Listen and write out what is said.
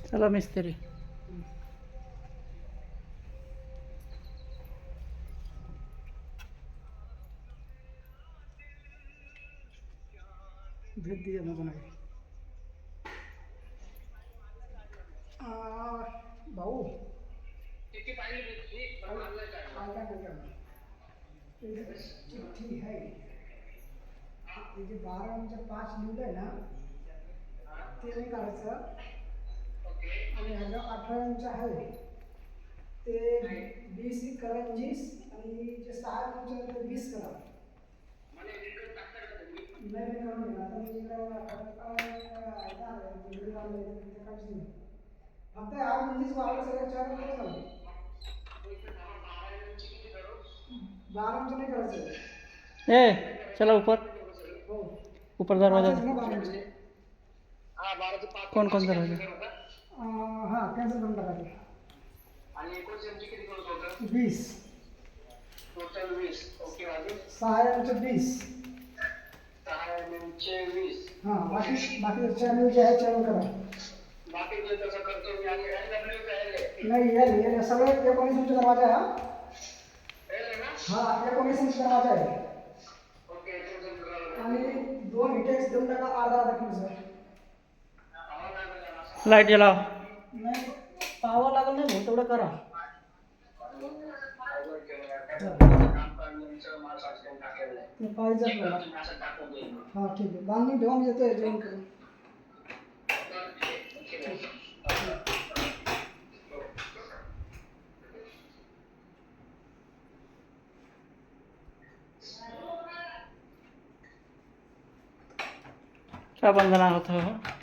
चला मिस्त्री. भेट दिया ना बनाए. भाऊ चिठ्ठी है ते जे 12 लिहिलं आहे ना ते नाही काढायचं. आणि ह्याच्या 18 आहे ते 20 करंजीस आणि जे 6 ते 20 करा. नाही करून घेणार आता मी फक्त 8 वाढलं सगळं 4 झालं. 12 नाही करायचं. ए चला ऊपर. हो ऊपर दरवाजा. कौन कौन दरवाजा. हाँ कैंसिल करून टाकायचं. आणि एकूण चमचे किती करू टोटल. 20 टोटल 20. ओके अजून 6 20. 6 20. हाँ बाकी चॅनल जे आहे चॅनल करा. बाकी जे तसं करतो मी. आणि नाही यायला सगळं 19 इंच दरवाजा आहे. हा 19 इंच दरवाजा आहे. ओके आणि 2 हिटेक्स देऊन टाका अर्धा किलोचा. लाईट जलाव. नाही पावर लागल नाही भाऊ तेवढं करा. पाहिजे आपल्याला. हा ठीक आहे बांधून ठेवा मी येतो जेवण करून. क्या बंधना होता है.